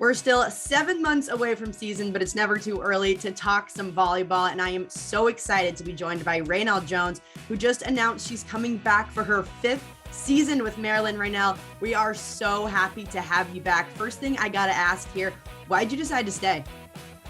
We're still 7 months away from season, but it's never too early to talk some volleyball. And I am so excited to be joined by Rainelle Jones, who just announced she's coming back for her 5th season with Maryland. Rainelle, we are so happy to have you back. First thing I got to ask here, why'd you decide to stay?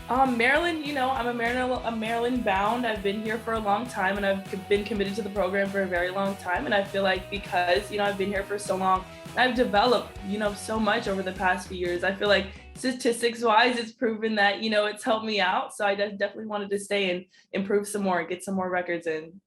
Maryland, I'm a Maryland bound. I've been here for a long time and I've been committed to the program for a very long time. And I feel like because, I've been here for so long, I've developed, so much over the past few years. I feel like statistics wise, it's proven that, it's helped me out. So I definitely wanted to stay and improve some more, get some more records in.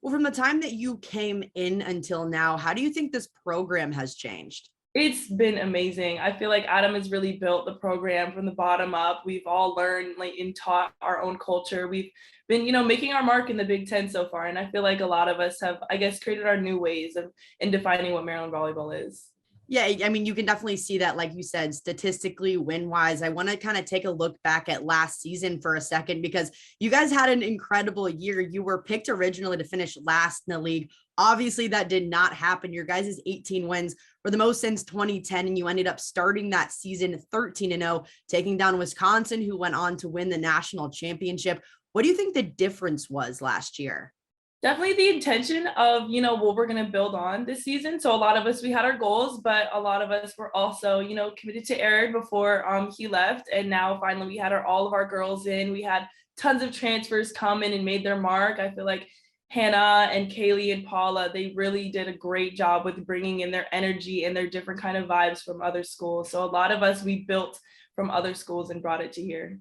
Well, from the time that you came in until now, how do you think this program has changed? It's been amazing. I feel like Adam has really built the program from the bottom up. We've all learned and taught our own culture. We've been, making our mark in the Big Ten so far. And I feel like a lot of us have, created our new ways of in defining what Maryland volleyball is. Yeah, I mean, you can definitely see that, like you said, statistically, win-wise. I want to kind of take a look back at last season for a second, because you guys had an incredible year. You were picked originally to finish last in the league. Obviously, that did not happen. Your guys' 18 wins were the most since 2010, and you ended up starting that season 13-0, taking down Wisconsin, who went on to win the national championship. What do you think the difference was last year? Definitely the intention of, what we're going to build on this season. So a lot of us, we had our goals, but a lot of us were also, committed to Eric before he left. And now finally we had all of our girls in. We had tons of transfers come in and made their mark. I feel like Hannah and Kaylee and Paula, they really did a great job with bringing in their energy and their different kind of vibes from other schools. So a lot of us, we built from other schools and brought it to here.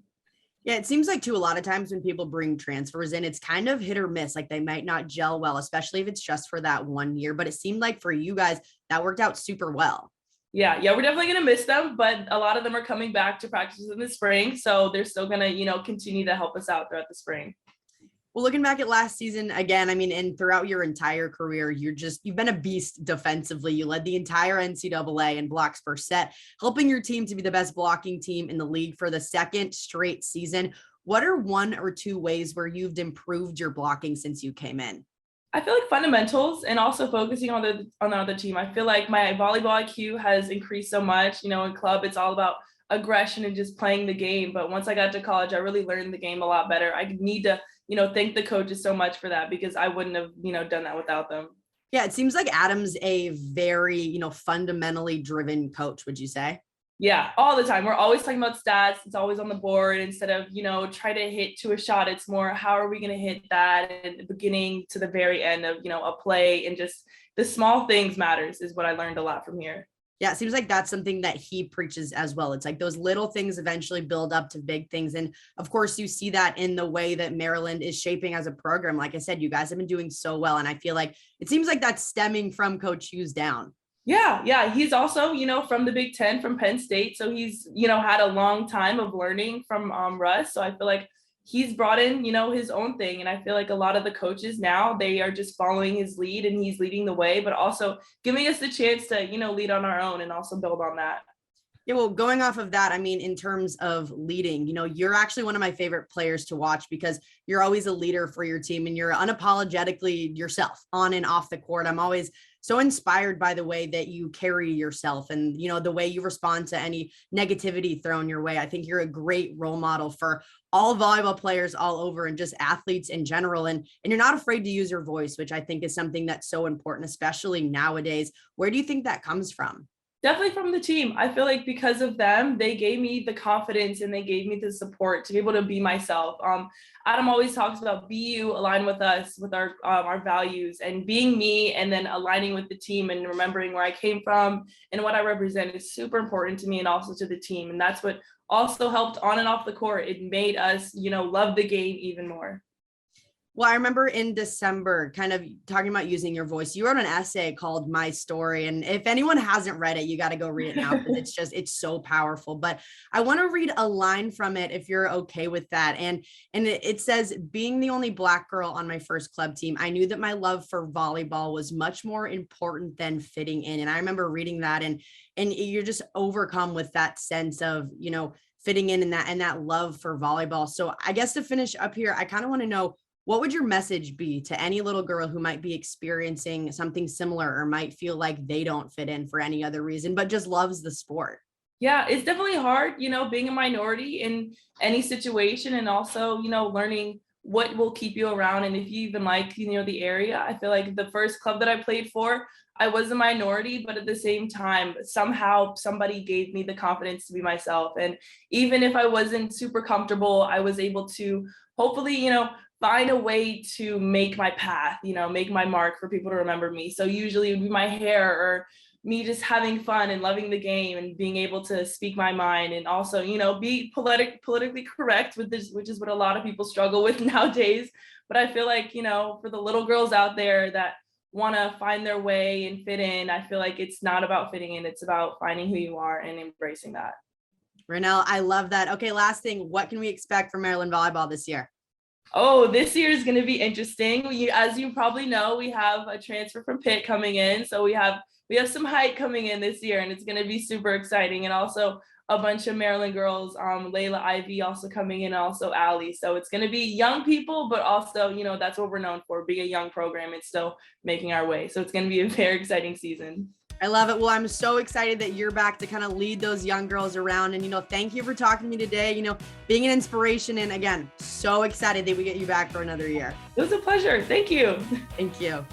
Yeah, it seems like too, a lot of times when people bring transfers in, it's kind of hit or miss. Like they might not gel well, especially if it's just for that 1 year. But it seemed like for you guys, that worked out super well. Yeah, we're definitely going to miss them, but a lot of them are coming back to practice in the spring. So they're still going to, continue to help us out throughout the spring. Well, looking back at last season again, I mean, and throughout your entire career, you've been a beast defensively. You led the entire NCAA in blocks per set, helping your team to be the best blocking team in the league for the second straight season. What are 1 or 2 ways where you've improved your blocking since you came in? I feel like fundamentals and also focusing on the other team. I feel like my volleyball IQ has increased so much. In club, it's all about aggression and just playing the game. But once I got to college, I really learned the game a lot better. I need to thank the coaches so much for that, because I wouldn't have, done that without them. Yeah, it seems like Adam's a very, fundamentally driven coach, would you say? Yeah, all the time. We're always talking about stats. It's always on the board. Instead of, try to hit to a shot, it's more, how are we going to hit that in the beginning to the very end of, a play, and just the small things matters is what I learned a lot from here. Yeah, it seems like that's something that he preaches as well. It's like those little things eventually build up to big things. And of course, you see that in the way that Maryland is shaping as a program. Like I said, you guys have been doing so well. And I feel like it seems like that's stemming from Coach Hughes down. Yeah. He's also, from the Big Ten, from Penn State. So he's, had a long time of learning from Russ. So I feel like he's brought in, his own thing. And I feel like a lot of the coaches now, they are just following his lead and he's leading the way, but also giving us the chance to, lead on our own and also build on that. Yeah, well, going off of that, I mean, in terms of leading, you're actually one of my favorite players to watch, because you're always a leader for your team and you're unapologetically yourself on and off the court. I'm always so inspired by the way that you carry yourself and, the way you respond to any negativity thrown your way. I think you're a great role model for all volleyball players all over and just athletes in general. And you're not afraid to use your voice, which I think is something that's so important, especially nowadays. Where do you think that comes from? Definitely from the team. I feel like because of them, they gave me the confidence and they gave me the support to be able to be myself. Adam always talks about be you, align with us, with our values, and being me, and then aligning with the team and remembering where I came from and what I represent is super important to me and also to the team. And that's what also helped on and off the court. It made us, love the game even more. Well, I remember in December, kind of talking about using your voice, you wrote an essay called My Story. And if anyone hasn't read it, you got to go read it now, because it's so powerful. But I want to read a line from it, if you're okay with that. And it says, being the only Black girl on my first club team, I knew that my love for volleyball was much more important than fitting in. And I remember reading that, and you're just overcome with that sense of, fitting in and that love for volleyball. So I guess to finish up here, I kind of want to know, what would your message be to any little girl who might be experiencing something similar or might feel like they don't fit in for any other reason, but just loves the sport? Yeah, it's definitely hard, being a minority in any situation, and also, learning what will keep you around and if you even like, the area. I feel like the first club that I played for, I was a minority, but at the same time, somehow somebody gave me the confidence to be myself. And even if I wasn't super comfortable, I was able to hopefully, find a way to make my path, make my mark for people to remember me. So usually it would be my hair or me just having fun and loving the game and being able to speak my mind and also, be politically correct with this, which is what a lot of people struggle with nowadays. But I feel like, for the little girls out there that want to find their way and fit in, I feel like it's not about fitting in, it's about finding who you are and embracing that. Rainelle, I love that. Okay, last thing, what can we expect from Maryland volleyball this year? Oh, this year is going to be interesting. As you probably know, we have a transfer from Pitt coming in, so we have some height coming in this year, and it's going to be super exciting. And also a bunch of Maryland girls, Layla Ivy also coming in, also Allie. So it's going to be young people, but also, that's what we're known for, being a young program and still making our way. So it's going to be a very exciting season. I love it. Well, I'm so excited that you're back to kind of lead those young girls around. And, thank you for talking to me today, being an inspiration. And again, so excited that we get you back for another year. It was a pleasure. Thank you. Thank you.